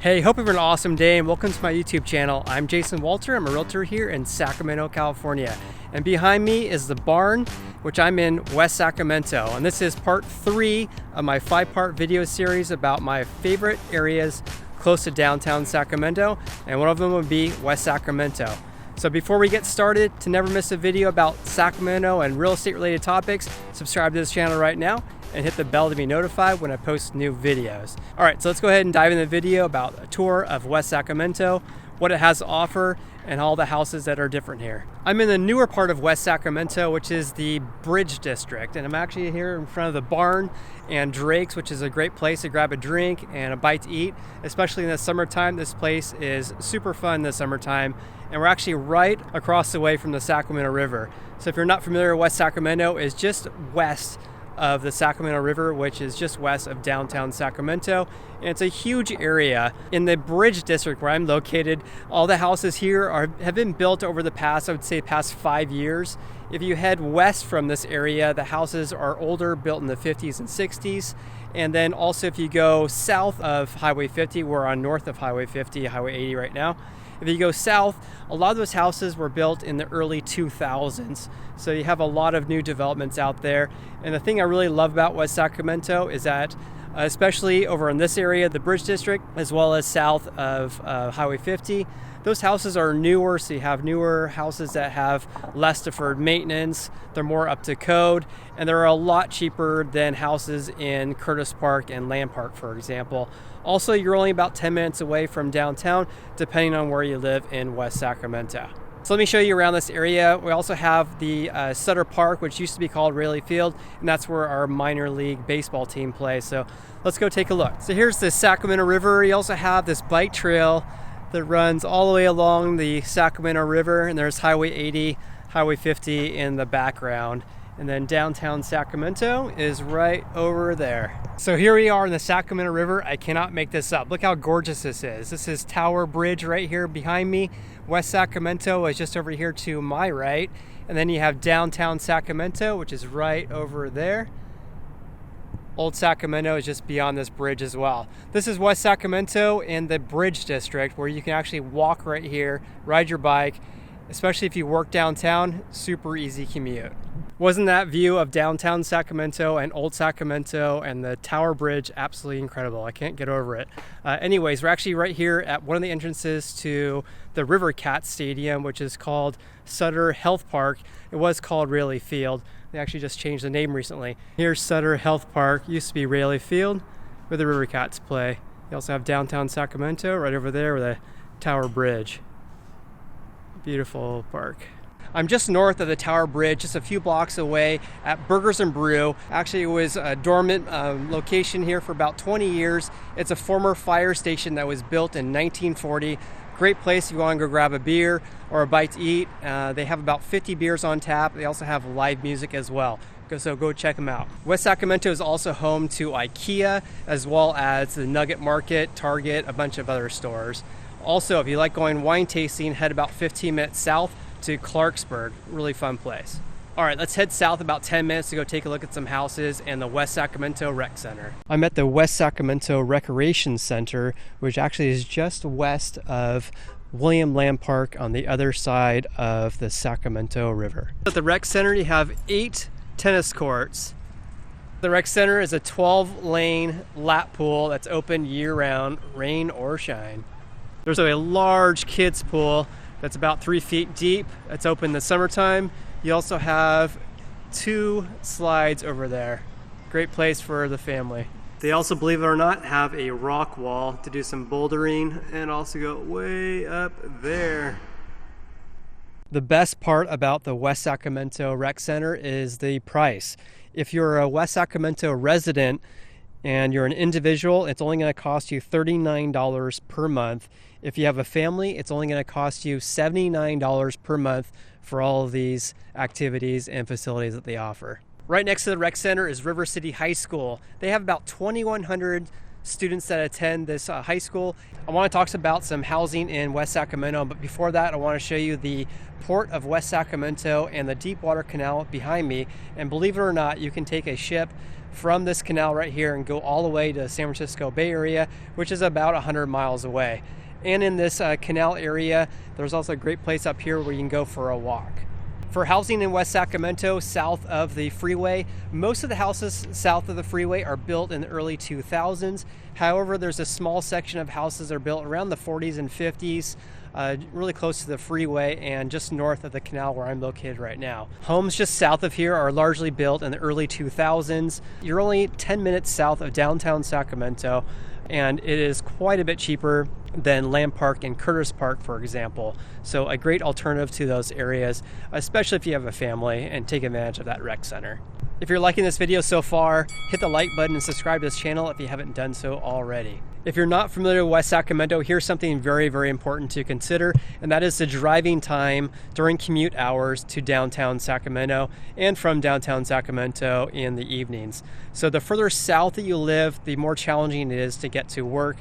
Hey, hope you're having an awesome day and welcome to my YouTube channel. I'm Jason Walter. I'm a realtor here in Sacramento, California. And behind me is the barn, which I'm in West Sacramento. And this is part 3 of my 5-part video series about my favorite areas close to downtown Sacramento. And one of them would be West Sacramento. So before we get started, to never miss a video about Sacramento and real estate related topics, subscribe to this channel right now and hit the bell to be notified when I post new videos. All right, so let's go ahead and dive into the video about a tour of West Sacramento, what it has to offer, and all the houses that are different here. I'm in the newer part of West Sacramento, which is the Bridge District, and I'm actually here in front of the barn and Drake's, which is a great place to grab a drink and a bite to eat, especially in the summertime. This place is super fun this summertime, and we're actually right across the way from the Sacramento River. So if you're not familiar, West Sacramento is just west of the Sacramento River, which is just west of downtown Sacramento. And it's a huge area. In the Bridge District where I'm located, all the houses here have been built over the past, I would say past 5 years. If you head west from this area, the houses are older, built in the 50s and 60s. And then also if you go south of Highway 50, we're on north of Highway 50, Highway 80 right now. If you go south, a lot of those houses were built in the early 2000s. So you have a lot of new developments out there. And the thing I really love about West Sacramento is that, especially over in this area, the Bridge District, as well as south of Highway 50, those houses are newer, so you have newer houses that have less deferred maintenance, they're more up to code, and they're a lot cheaper than houses in Curtis Park and Land Park, for example. Also, you're only about 10 minutes away from downtown, depending on where you live in West Sacramento. So let me show you around this area. We also have the Sutter Park, which used to be called Realty Field, and that's where our minor league baseball team plays. So let's go take a look. So here's the Sacramento River. You also have this bike trail that runs all the way along the Sacramento River, and there's Highway 80, Highway 50 in the background. And then downtown Sacramento is right over there. So here we are in the Sacramento River. I cannot make this up. Look how gorgeous this is. This is Tower Bridge right here behind me. West Sacramento is just over here to my right. And then you have downtown Sacramento, which is right over there. Old Sacramento is just beyond this bridge as well. This is West Sacramento in the Bridge District, where you can actually walk right here, ride your bike, especially if you work downtown, super easy commute. Wasn't that view of downtown Sacramento and Old Sacramento and the Tower Bridge absolutely incredible? I can't get over it. Anyways, we're actually right here at one of the entrances to the River Cat Stadium, which is called Sutter Health Park. It was called Realty Field. They actually just changed the name recently. Here's Sutter Health Park. Used to be Realty Field, where the River Cats play. You also have downtown Sacramento right over there with the Tower Bridge. Beautiful park. I'm just north of the Tower Bridge, just a few blocks away at Burgers and Brew. Actually, it was a dormant location here for about 20 years. It's a former fire station that was built in 1940. Great place if you want to go grab a beer or a bite to eat. They have about 50 beers on tap. They also have live music as well. So go check them out. West Sacramento is also home to IKEA, as well as the Nugget Market, Target, a bunch of other stores. Also, if you like going wine tasting, head about 15 minutes south to Clarksburg. Really fun place. All right, let's head south about 10 minutes to go take a look at some houses and the West Sacramento Rec Center. I'm at the West Sacramento Recreation Center, which actually is just west of William Land Park on the other side of the Sacramento River. At the Rec Center, you have 8 tennis courts. The Rec Center is a 12-lane lap pool that's open year-round, rain or shine. There's a large kids pool that's about 3 feet deep. It's open in the summertime. You also have 2 slides over there. Great place for the family. They also, believe it or not, have a rock wall to do some bouldering and also go way up there. The best part about the West Sacramento Rec Center is the price. If you're a West Sacramento resident and you're an individual, it's only going to cost you $39 per month. If you have a family, it's only going to cost you $79 per month for all of these activities and facilities that they offer. Right next to the rec center is River City High School. They have about 2,100 students that attend this high school. I want to talk about some housing in West Sacramento, but before that I want to show you the Port of West Sacramento and the Deepwater Canal behind me. And believe it or not, you can take a ship from this canal right here and go all the way to the San Francisco Bay Area, which is about 100 miles away. And in this canal area, there's also a great place up here where you can go for a walk. For housing in West Sacramento, south of the freeway, most of the houses south of the freeway are built in the early 2000s. However, there's a small section of houses that are built around the 40s and 50s, really close to the freeway and just north of the canal where I'm located right now. Homes just south of here are largely built in the early 2000s. You're only 10 minutes south of downtown Sacramento, and it is quite a bit cheaper than Lamb Park and Curtis Park, for example. So a great alternative to those areas, especially if you have a family, and take advantage of that rec center. If you're liking this video so far, hit the like button and subscribe to this channel if you haven't done so already. If you're not familiar with West Sacramento, here's something very, very important to consider, and that is the driving time during commute hours to downtown Sacramento and from downtown Sacramento in the evenings. So the further south that you live, the more challenging it is to get to work.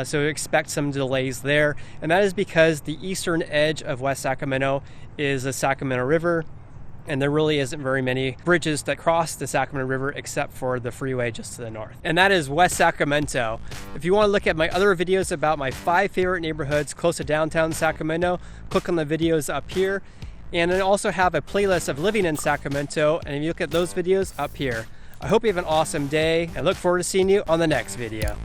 So expect some delays there, and that is because the eastern edge of West Sacramento is the Sacramento River, and there really isn't very many bridges that cross the Sacramento River except for the freeway just to the north. And that is West Sacramento. If you want to look at my other videos about my 5 favorite neighborhoods close to downtown Sacramento, click on the videos up here. And I also have a playlist of living in Sacramento, and if you look at those videos up here. I hope you have an awesome day and look forward to seeing you on the next video.